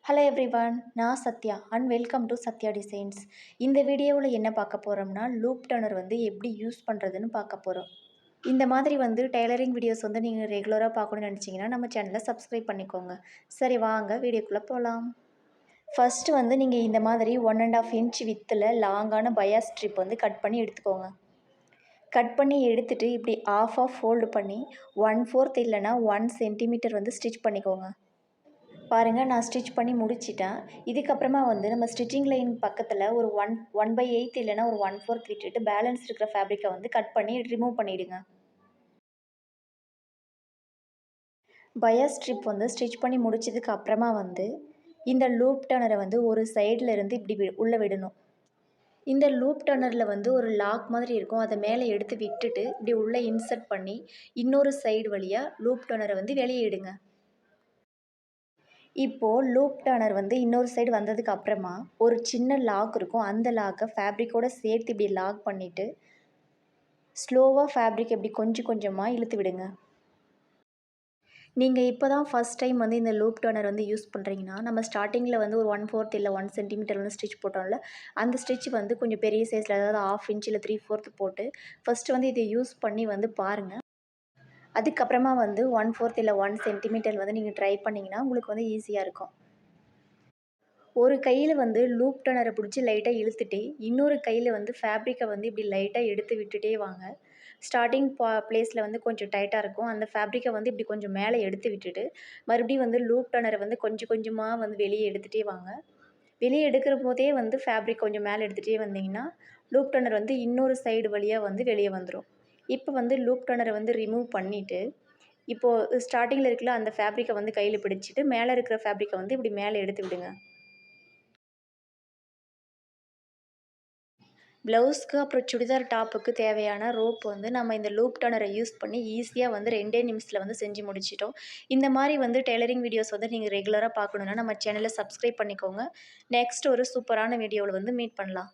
Hello everyone, நான் Sathya and welcome to Sathya designs. இந்த வீடியோவில் என்ன பார்க்க போகிறோம்னா, லூப் டர்னர் வந்து எப்படி யூஸ் பண்ணுறதுன்னு பார்க்க போகிறோம். இந்த மாதிரி வந்து டெய்லரிங் வீடியோஸ் வந்து நீங்கள் ரெகுலராக பார்க்கணுன்னு நினச்சிங்கன்னா நம்ம சேனலை சப்ஸ்கிரைப் பண்ணிக்கோங்க. சரி வாங்க வீடியோக்குள்ளே போகலாம். ஃபஸ்ட்டு வந்து நீங்கள் இந்த மாதிரி 1.5 இன்ச் வித்தில் லாங்கான பயாஸ் ஸ்ட்ரிப் வந்து கட் பண்ணி எடுத்துக்கோங்க. கட் பண்ணி எடுத்துகிட்டு இப்படி ஆஃப் ஃபோல்டு பண்ணி 1/4 இல்லைனா 1 சென்டிமீட்டர் வந்து ஸ்டிச் பண்ணிக்கோங்க. பாருங்கள், நான் ஸ்டிச் பண்ணி முடிச்சிட்டேன். இதுக்கப்புறமா வந்து நம்ம ஸ்டிச்சிங் லைன் பக்கத்தில் ஒரு 1/8 இல்லைனா ஒரு 1/4 விட்டுட்டு பேலன்ஸ் இருக்கிற ஃபேப்ரிக்கை வந்து கட் பண்ணி ரிமூவ் பண்ணிவிடுங்க. பயாஸ் ஸ்ட்ரிப் வந்து ஸ்டிச் பண்ணி முடிச்சதுக்கு அப்புறமா வந்து இந்த லூப் டர்னரை வந்து ஒரு சைடில் இருந்து இப்படி உள்ளே விடணும். இந்த லூப் டர்னரில் வந்து ஒரு லாக் மாதிரி இருக்கும், அதை மேலே எடுத்து விட்டுட்டு இப்படி உள்ளே இன்சர்ட் பண்ணி இன்னொரு சைடு வழியாக லூப் டர்னரை வந்து வெளியே எடுங்க. இப்போது லூப் டர்னர் வந்து இன்னொரு சைடு வந்ததுக்கு அப்புறமா ஒரு சின்ன லாக் இருக்கும், அந்த லாக்கை ஃபேப்ரிக்கோடு சேர்த்து இப்படி லாக் பண்ணிவிட்டு ஸ்லோவாக ஃபேப்ரிக் இப்படி கொஞ்சம் கொஞ்சமாக இழுத்து விடுங்க. நீங்கள் இப்போ தான் ஃபஸ்ட் டைம் வந்து இந்த லூப் டர்னர் வந்து யூஸ் பண்ணுறீங்கன்னா, நம்ம ஸ்டார்டிங்கில் வந்து ஒரு 1/4 இல்லை 1 சென்டிமீட்டர் வந்து ஸ்டிச் போட்டோம்ல, அந்த ஸ்டிச் வந்து கொஞ்சம் பெரிய சைஸில், அதாவது 1/2 இன்ச் இல்லை 3/4 போட்டு ஃபஸ்ட்டு வந்து இதை யூஸ் பண்ணி வந்து பாருங்கள். அதுக்கப்புறமா வந்து 1/4 இல்லை 1 சென்டிமீட்டர் வந்து நீங்கள் ட்ரை பண்ணிங்கன்னா உங்களுக்கு வந்து ஈஸியாக இருக்கும். ஒரு கையில் வந்து லூப் டர்னரை பிடிச்சி லைட்டாக இழுத்துட்டே இன்னொரு கையில் வந்து ஃபேப்ரிக்கை வந்து இப்படி லைட்டாக எடுத்து விட்டுட்டே வாங்க. ஸ்டார்டிங் ப்ளேஸில் வந்து கொஞ்சம் டைட்டாக இருக்கும், அந்த ஃபேப்ரிக்கை வந்து இப்படி கொஞ்சம் மேலே எடுத்து விட்டுட்டு மறுபடியும் வந்து லூப் டர்னரை வந்து கொஞ்சம் கொஞ்சமாக வந்து வெளியே எடுத்துகிட்டே வாங்க. வெளியே எடுக்கிற போதே வந்து ஃபேப்ரிக் கொஞ்சம் மேலே எடுத்துகிட்டே வந்தீங்கன்னா லூப் டர்னர் வந்து இன்னொரு சைடு வழியாக வந்து வெளியே வந்துடும். இப்போ வந்து லூப் டர்னரை வந்து ரிமூவ் பண்ணிவிட்டு இப்போது ஸ்டார்டிங்கில் இருக்கிற அந்த ஃபேப்ரிக்கை வந்து கையில் பிடிச்சிட்டு மேலே இருக்கிற ஃபேப்ரிக்கை வந்து இப்படி மேலே எடுத்து விடுங்க. ப்ளவுஸ்க்கு அப்புறம் சுடிதார் டாப்புக்கு தேவையான ரோப் வந்து நம்ம இந்த லூப் டர்னரை யூஸ் பண்ணி ஈஸியாக வந்து 2 நிமிஷத்தில் வந்து செஞ்சு முடிச்சிட்டோம். இந்த மாதிரி வந்து டெய்லரிங் வீடியோஸ் வந்து நீங்கள் ரெகுலராக பார்க்கணுன்னா நம்ம சேனலை சப்ஸ்கிரைப் பண்ணிக்கோங்க. நெக்ஸ்ட் ஒரு சூப்பரான வீடியோவில் வந்து மீட் பண்ணலாம்.